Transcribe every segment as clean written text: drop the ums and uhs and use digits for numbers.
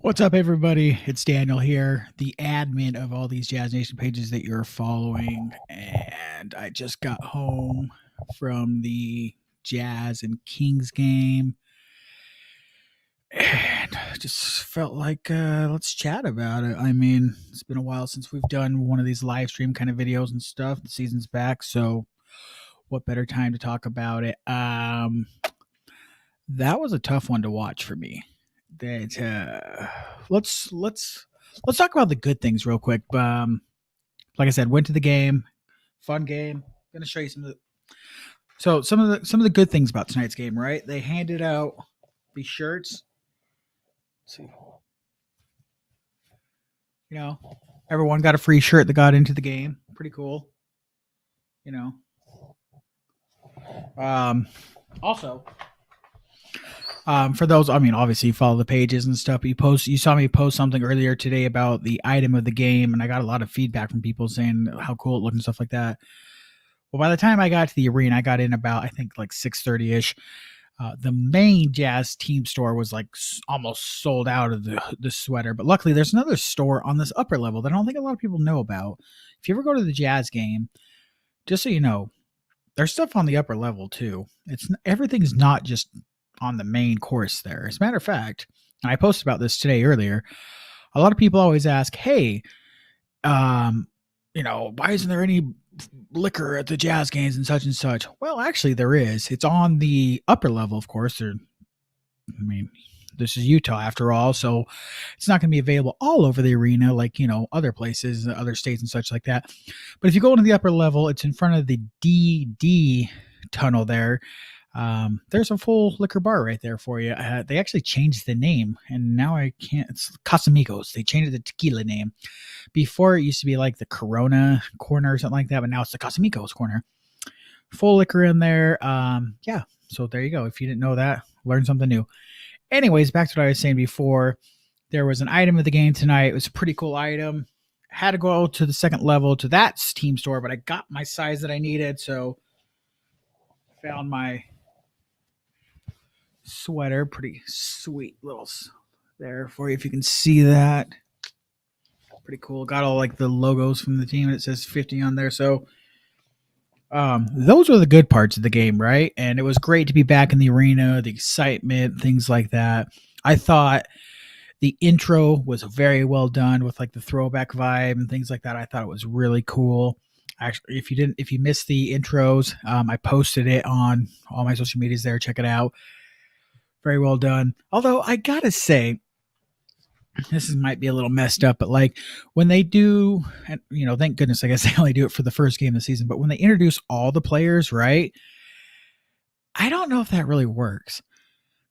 What's up, everybody? It's Daniel here, the admin of all these Jazz Nation pages that you're following. And I just got home from the Jazz and Kings game. And I just felt like let's chat about it. I mean, it's been a while since we've done one of these live stream kind of videos and stuff. The season's back, so what better time to talk about it? That was a tough one to watch for me. That let's talk about the good things real quick. Like I said, went to the game, fun game. I'm gonna show you some of the good things about tonight's game. Right, they handed out these shirts. Let's see, you know, everyone got a free shirt that got into the game. Pretty cool, you know. Also. For those, I mean, obviously you follow the pages and stuff. You saw me post something earlier today about the item of the game, and I got a lot of feedback from people saying how cool it looked and stuff like that. Well, by the time I got to the arena, I got in about, I think, like 6:30ish. The main Jazz team store was like almost sold out of the sweater, but luckily there's another store on this upper level that I don't think a lot of people know about. If you ever go to the Jazz game, just so you know, there's stuff on the upper level too. Everything's not just on the main course there. As a matter of fact, and I posted about this today earlier, a lot of people always ask, hey, why isn't there any liquor at the Jazz games and such and such? Well, actually there is. It's on the upper level, of course. This is Utah after all, so it's not going to be available all over the arena like, other places, other states and such like that. But if you go into the upper level, it's in front of the DD tunnel there. There's a full liquor bar right there for you. They actually changed the name, and now it's Casamigos. They changed the tequila name. Before it used to be like the Corona corner or something like that, but now it's the Casamigos corner. Full liquor in there. Yeah, so there you go. If you didn't know that, learn something new. Anyways, back to what I was saying before. There was an item of the game tonight. It was a pretty cool item. Had to go to the second level to that team store, but I got my size that I needed, so found my sweater. Pretty sweet little there for you if you can see that. Pretty cool. Got all like the logos from the team, and it says 50 on there. So those were the good parts of the game, right? And it was great to be back in the arena, the excitement, things like that. I thought the intro was very well done with like the throwback vibe and things like that. I thought it was really cool. Actually, if you missed the intros, I posted it on all my social medias there. Check it out. Very well done. Although I gotta say, this might be a little messed up, but like when they do, and thank goodness, I guess they only do it for the first game of the season, but when they introduce all the players, right? I don't know if that really works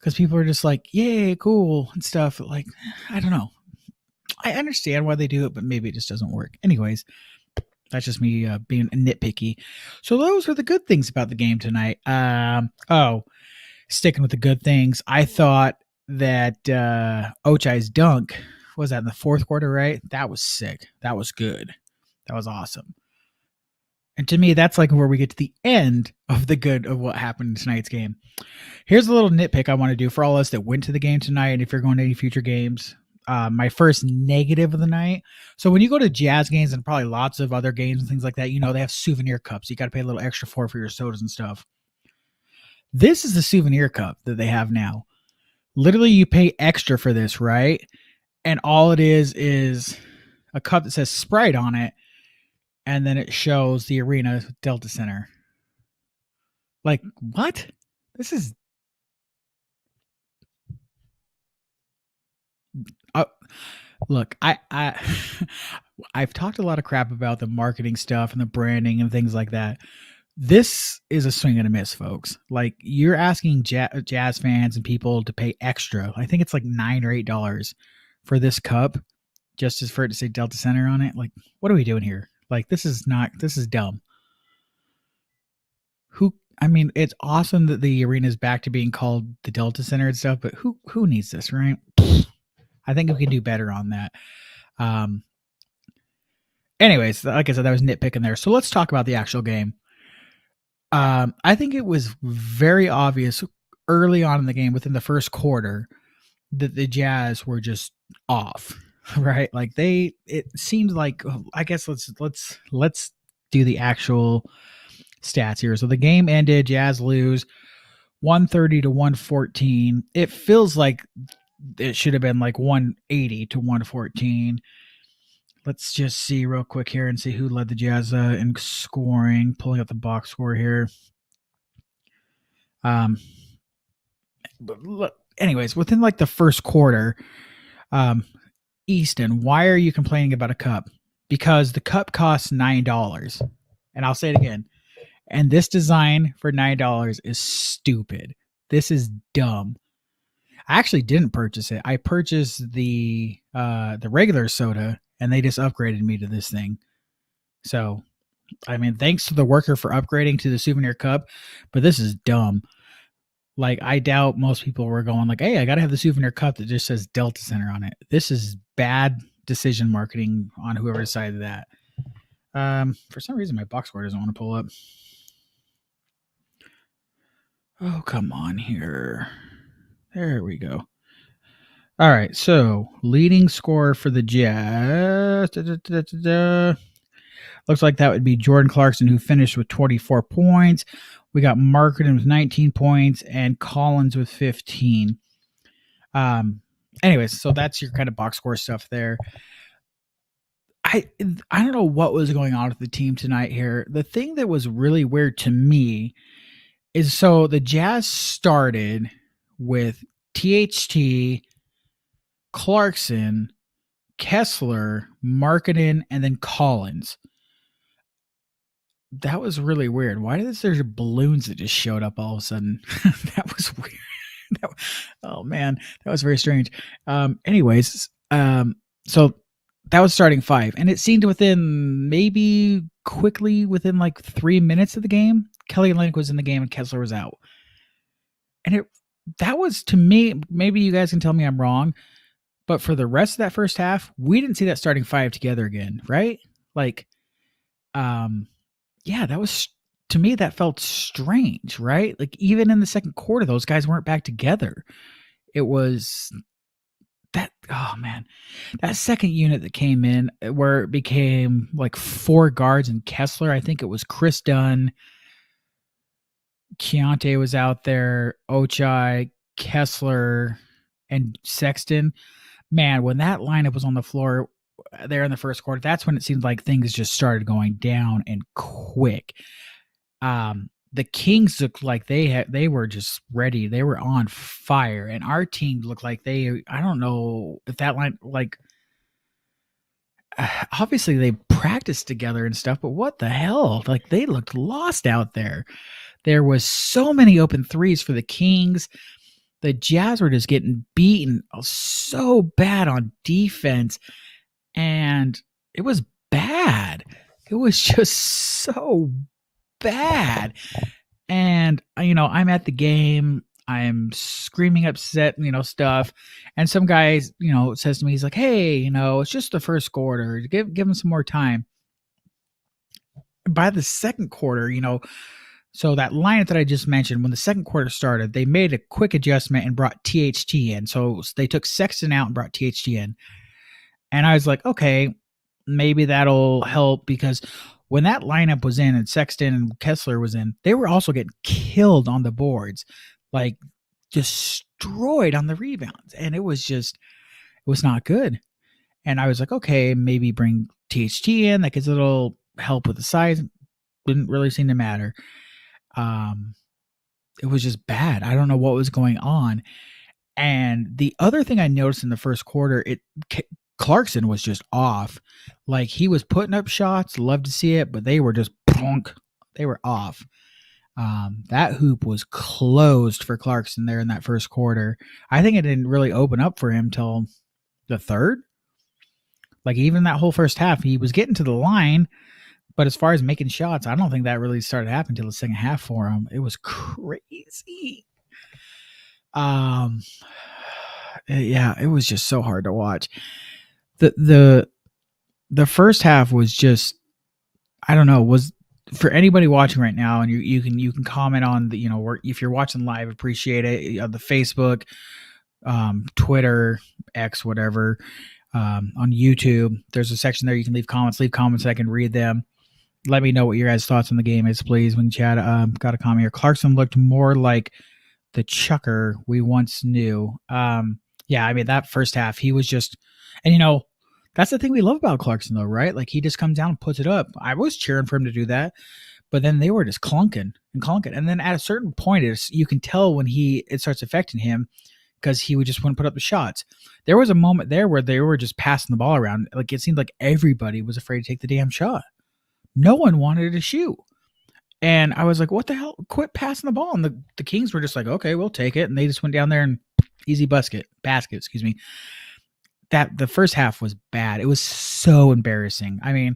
because people are just like, yay, cool and stuff. Like, I don't know. I understand why they do it, but maybe it just doesn't work. Anyways, that's just me being nitpicky. So those are the good things about the game tonight. Sticking with the good things, I thought that Ochai's dunk was that in the fourth quarter, right? That was sick. That was good. That was awesome. And to me, that's like where we get to the end of the good of what happened in tonight's game. Here's a little nitpick I want to do for all of us that went to the game tonight, and if you're going to any future games. My first negative of the night. So when you go to Jazz games and probably lots of other games and things like that, they have souvenir cups. You got to pay a little extra for your sodas and stuff. This is the souvenir cup that they have now. Literally, you pay extra for this, right? And all it is a cup that says Sprite on it, and then it shows the arena Delta Center. Like, what? This is... Look, I've talked a lot of crap about the marketing stuff and the branding and things like that. This is a swing and a miss, folks. Like, you're asking Jazz fans and people to pay extra. I think it's like $9 or $8 for this cup, just as for it to say Delta Center on it. Like, what are we doing here? Like, this is dumb. It's awesome that the arena is back to being called the Delta Center and stuff, but who needs this, right? I think we can do better on that. Anyways, like I said, that was nitpicking there. So let's talk about the actual game. I think it was very obvious early on in the game, within the first quarter, that the Jazz were just off, right? Like it seemed like, I guess let's do the actual stats here. So the game ended, Jazz lose 130-114. It feels like it should have been like 180-114. Let's just see real quick here and see who led the Jazz in scoring. Pulling up the box score here. But look, anyways, within like the first quarter, Easton, why are you complaining about a cup? Because the cup costs $9. And I'll say it again. And this design for $9 is stupid. This is dumb. I actually didn't purchase it. I purchased the regular soda, and they just upgraded me to this thing. So, thanks to the worker for upgrading to the souvenir cup, but this is dumb. Like, I doubt most people were going like, hey, I got to have the souvenir cup that just says Delta Center on it. This is bad decision marketing on whoever decided that. For some reason, my box score doesn't want to pull up. Oh, come on here. There we go. All right, so leading scorer for the Jazz. Looks like that would be Jordan Clarkson, who finished with 24 points. We got Markkanen with 19 points and Collins with 15. Anyways, so that's your kind of box score stuff there. I don't know what was going on with the team tonight here. The thing that was really weird to me is, so the Jazz started with THT, Clarkson, Kessler, Markkanen, and then Collins. That was really weird. Why did there's balloons that just showed up all of a sudden? That was weird. Oh man, that was very strange. Anyways, so that was starting five, and it seemed within like 3 minutes of the game, Kelly Olynyk was in the game and Kessler was out. And that was, to me, maybe you guys can tell me I'm wrong, but for the rest of that first half, we didn't see that starting five together again, right? Like, yeah, that was, to me, that felt strange, right? Like, even in the second quarter, those guys weren't back together. It was that, oh man, that second unit that came in where it became like four guards and Kessler. I think it was Chris Dunn, Keontae was out there, Ochai, Kessler, and Sexton. Man, when that lineup was on the floor there in the first quarter, that's when it seemed like things just started going down and quick. The Kings looked like they were just ready. They were on fire, and our team looked like I don't know if that line, like, obviously they practiced together and stuff, but what the hell? Like, they looked lost out there. There was so many open threes for the Kings. The Jazz were just getting beaten so bad on defense. and it was bad. It was just so bad. And I'm at the game. I'm screaming upset, stuff. And some guy, says to me, he's like, "Hey, it's just the first quarter. Give him some more time." By the second quarter, so that lineup that I just mentioned, when the second quarter started, they made a quick adjustment and brought THT in. So they took Sexton out and brought THT in. And I was like, okay, maybe that'll help, because when that lineup was in and Sexton and Kessler was in, they were also getting killed on the boards, like destroyed on the rebounds. And it was not good. And I was like, okay, maybe bring THT in. That gets a little help with the size. Didn't really seem to matter. It was just bad. I don't know what was going on. And the other thing I noticed in the first quarter, Clarkson was just off. Like, he was putting up shots, love to see it, but they were just punk. They were off. That hoop was closed for Clarkson there in that first quarter. I think it didn't really open up for him till the third. Like, even that whole first half, he was getting to the line, but as far as making shots, I don't think that really started happening until the second half for him. It was crazy. Yeah, it was just so hard to watch. The first half was just, I don't know, was for anybody watching right now, and you can comment on the, if you're watching live, appreciate it, the Facebook, Twitter, X, whatever, on YouTube. There's a section there you can leave comments. I can read them. Let me know what your guys' thoughts on the game is, please. We can chat. Got a comment here. Clarkson looked more like the chucker we once knew. Yeah, I mean, that first half, he was just, and that's the thing we love about Clarkson, though, right? Like, he just comes down and puts it up. I was cheering for him to do that, but then they were just clunking. And then at a certain point, you can tell when it starts affecting him, because he would just wouldn't put up the shots. There was a moment there where they were just passing the ball around. Like, it seemed like everybody was afraid to take the damn shot. No one wanted to shoot. And I was like, what the hell? Quit passing the ball. And the Kings were just like, okay, we'll take it. And they just went down there and easy basket, excuse me. That the first half was bad. It was so embarrassing. I mean,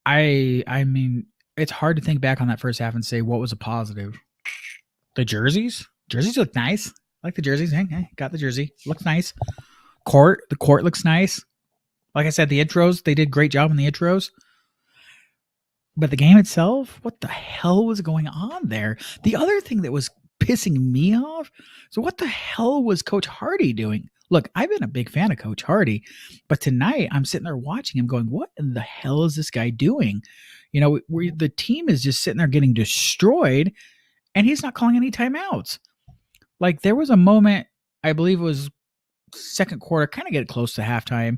I mean, it's hard to think back on that first half and say what was a positive. The jerseys look nice. I like the jerseys. Hey, got the jersey. Looks nice. The court looks nice. Like I said, the intros, they did a great job in the intros. But the game itself, what the hell was going on there? The other thing that was pissing me off, so what the hell was Coach Hardy doing? Look, I've been a big fan of Coach Hardy, but tonight I'm sitting there watching him going, what in the hell is this guy doing? The team is just sitting there getting destroyed, and he's not calling any timeouts. Like, there was a moment, I believe it was second quarter, kind of get close to halftime,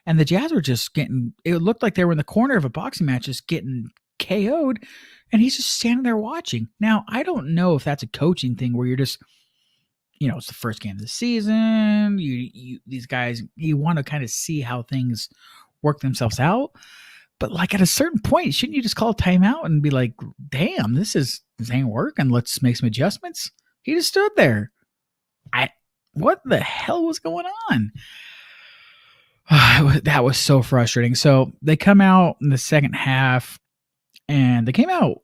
and the Jazz were just it looked like they were in the corner of a boxing match just getting KO'd, and he's just standing there watching. Now, I don't know if that's a coaching thing where you're just, it's the first game of the season, these guys, you want to kind of see how things work themselves out, but like at a certain point, shouldn't you just call a timeout and be like, damn, this ain't working, let's make some adjustments? He just stood there. What the hell was going on? That was so frustrating. So they come out in the second half, and they came out.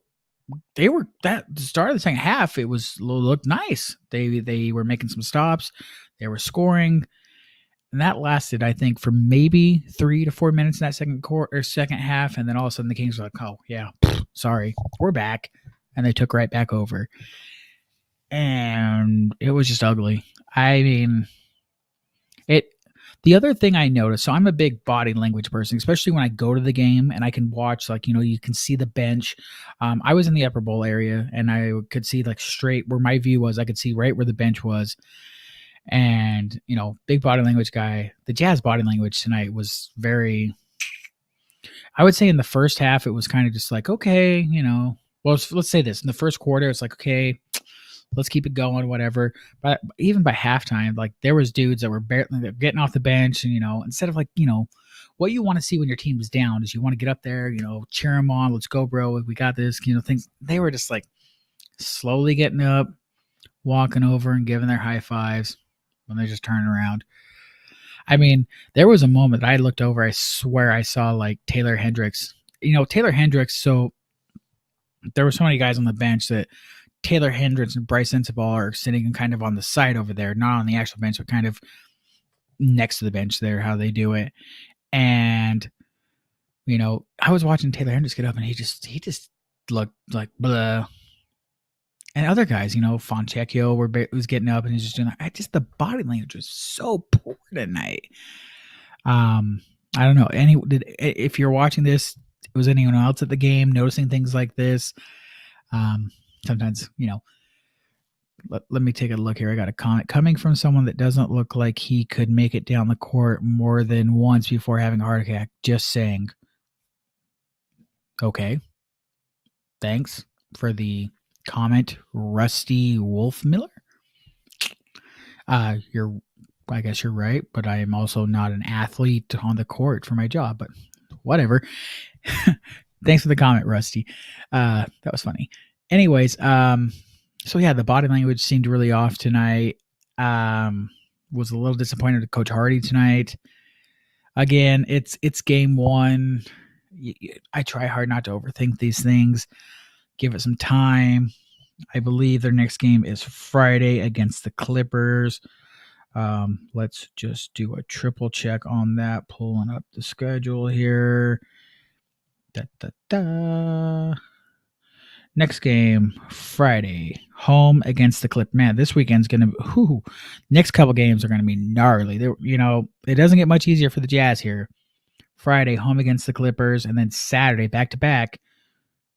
They were the start of the second half. It looked nice. They were making some stops. They were scoring, and that lasted, I think, for maybe 3 to 4 minutes in that second half. And then all of a sudden, the Kings were like, "Oh yeah, sorry, we're back," and they took right back over. And it was just ugly. I mean, the other thing I noticed, so I'm a big body language person, especially when I go to the game and I can watch, like, you can see the bench. I was in the upper bowl area, and I could see like straight where my view was. I could see right where the bench was. And, big body language guy. The Jazz body language tonight was very, I would say in the first half, it was kind of just like, okay, well, let's say this. In the first quarter, it's like, okay, let's keep it going, whatever. But even by halftime, like, there was dudes that were barely getting off the bench, and instead of like, what you want to see when your team is down is you want to get up there, cheer them on, let's go, bro, we got this, things. They were just like slowly getting up, walking over and giving their high fives when they just turn around. I mean, there was a moment that I looked over. I swear I saw like Taylor Hendricks. Taylor Hendricks. So there were so many guys on the bench that Taylor Hendricks and Bryce Sensabaugh are sitting kind of on the side over there, not on the actual bench, but kind of next to the bench there, how they do it. And, I was watching Taylor Hendricks get up and he just looked like blah. And other guys, Fontecchio was getting up and he's just doing that. The body language was so poor tonight. I don't know. If you're watching this, was anyone else at the game noticing things like this? Sometimes, let me take a look here. I got a comment coming from someone that doesn't look like he could make it down the court more than once before having a heart attack. Just saying. Okay. Thanks for the comment, Rusty Wolfmiller. I guess you're right, but I am also not an athlete on the court for my job, but whatever. Thanks for the comment, Rusty. That was funny. Anyways, so yeah, the body language seemed really off tonight. Was a little disappointed with Coach Hardy tonight. Again, it's game one. I try hard not to overthink these things. Give it some time. I believe their next game is Friday against the Clippers. Let's just do a triple check on that. Pulling up the schedule here. Next game, Friday, home against the Clippers. Man, this weekend's going to next couple games are going to be gnarly. It doesn't get much easier for the Jazz here. Friday, home against the Clippers, and then Saturday, back-to-back,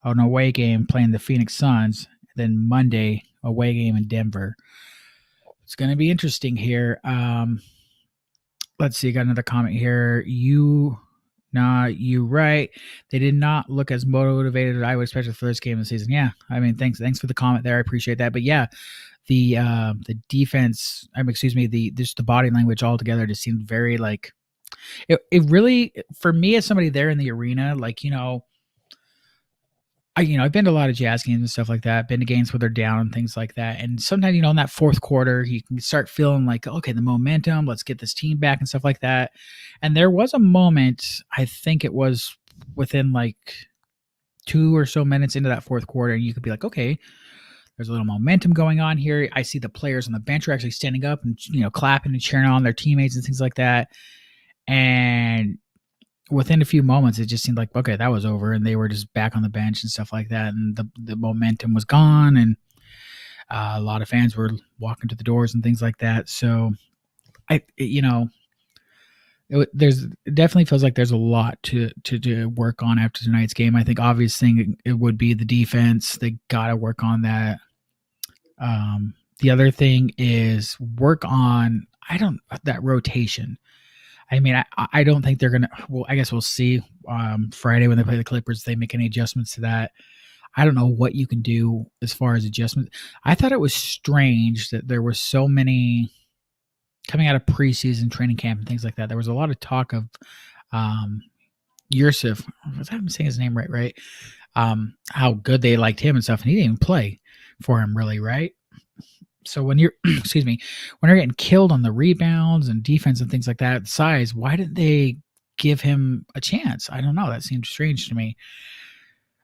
an away game playing the Phoenix Suns, and then Monday, away game in Denver. It's going to be interesting here. Let's see, got another comment here. You right. They did not look as motivated as I would expect for this game of the season. Yeah, I mean, thanks for the comment there. I appreciate that. But yeah, the defense, just the body language altogether just seemed very like it really, for me as somebody there in the arena, like, I've been to a lot of Jazz games and stuff like that, been to games where they're down and things like that. And sometimes, in that fourth quarter, you can start feeling like, okay, the momentum, let's get this team back and stuff like that. And there was a moment, I think it was within like 2 or so minutes into that fourth quarter, and you could be like, okay, there's a little momentum going on here. I see the players on the bench are actually standing up and, clapping and cheering on their teammates and things like that. And within a few moments, it just seemed like, okay, that was over, and they were just back on the bench and stuff like that, and the momentum was gone, and a lot of fans were walking to the doors and things like that. So, it definitely feels like there's a lot to work on after tonight's game. I think obvious thing it would be the defense. They got to work on that. The other thing is work on that rotation. I mean, I don't think they're going to – well, I guess we'll see Friday when they play the Clippers if they make any adjustments to that. I don't know what you can do as far as adjustments. I thought it was strange that there were so many coming out of preseason training camp and things like that. There was a lot of talk of Yusuf. I'm saying his name right? How good they liked him and stuff, and he didn't even play for him really, right? So when you're, when you're getting killed on the rebounds and defense and things like that, size, why didn't they give him a chance? I don't know. That seems strange to me.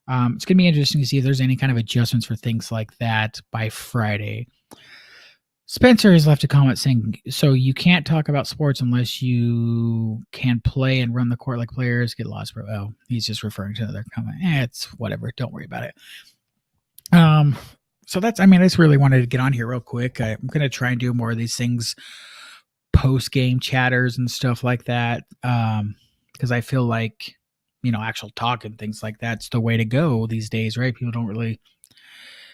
It's going to be interesting to see if there's any kind of adjustments for things like that by Friday. Spencer has left a comment saying, so you can't talk about sports unless you can play and run the court like players. Get lost, bro. Oh, he's just referring to another comment. It's whatever. Don't worry about it. So I just really wanted to get on here real quick. I'm going to try and do more of these things, post-game chatters and stuff like that, because I feel like, actual talk and things like that's the way to go these days, right? People don't really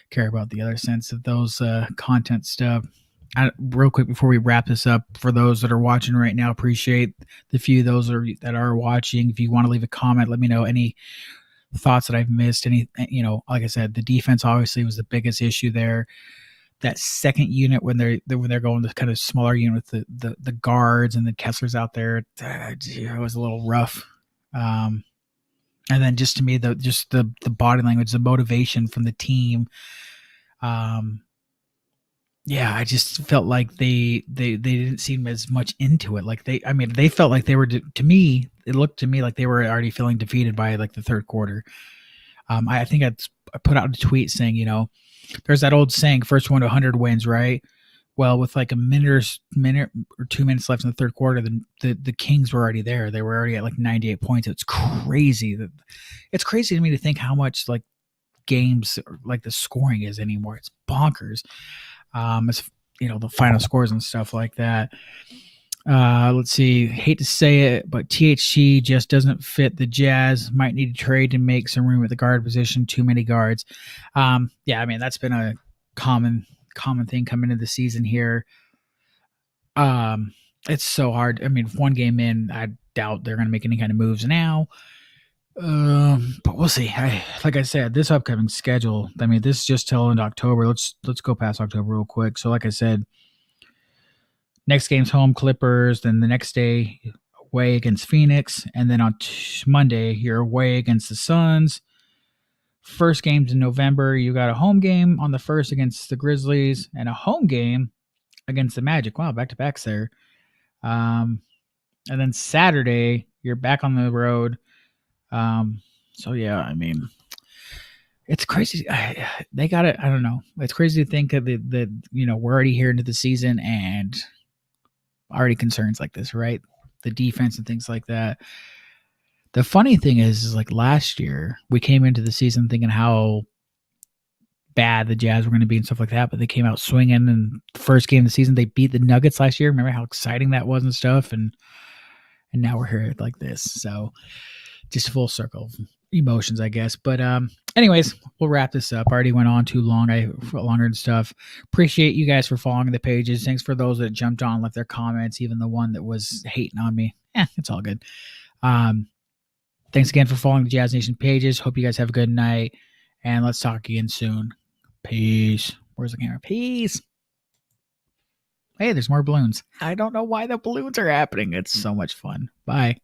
care about the other sense of those content stuff. Real quick before we wrap this up, for those that are watching right now, appreciate the few those that are watching. If you want to leave a comment, let me know any thoughts that I've missed. Like I said, the defense obviously was the biggest issue there. That second unit when they're going to kind of smaller unit with the guards and the Kessler's out there, it was a little rough. And then just to me, the body language, the motivation from the team, Yeah, I just felt like they didn't seem as much into it. Like they felt like they were to me. It looked to me like they were already feeling defeated by like the third quarter. I think I put out a tweet saying, there's that old saying, first one to 100 wins, right? Well, with like minute or 2 minutes left in the third quarter, the Kings were already there. They were already at like 98 points. It's crazy. It's crazy to me to think how much like games like the scoring is anymore. It's bonkers. It's the final scores and stuff like that. Let's see. Hate to say it, but THC just doesn't fit the Jazz. Might need to trade to make some room at the guard position. Too many guards. Yeah, I mean that's been a common thing coming into the season here. It's so hard. I mean, one game in, I doubt they're going to make any kind of moves now. But we'll see. Like I said, this upcoming schedule. I mean, this is just till into October. Let's go past October real quick. So, like I said, next game's home Clippers. Then the next day away against Phoenix, and then on Monday you're away against the Suns. First game's in November. You got a home game on the first against the Grizzlies, and a home game against the Magic. Wow, back to backs there. And then Saturday you're back on the road. So yeah, I mean, it's crazy. They got it. I don't know. It's crazy to think that we're already here into the season and already concerns like this, right? The defense and things like that. The funny thing is like last year we came into the season thinking how bad the Jazz were going to be and stuff like that, but they came out swinging. And the first game of the season they beat the Nuggets last year. Remember how exciting that was and stuff. And now we're here like this. So just full circle of emotions, I guess. But anyways, we'll wrap this up. I already went on too long. Longer and stuff. Appreciate you guys for following the pages. Thanks for those that jumped on, left their comments, even the one that was hating on me. It's all good. Thanks again for following the Jazz Nation pages. Hope you guys have a good night, and let's talk again soon. Peace. Where's the camera? Peace. Hey, there's more balloons. I don't know why the balloons are happening. It's so much fun. Bye.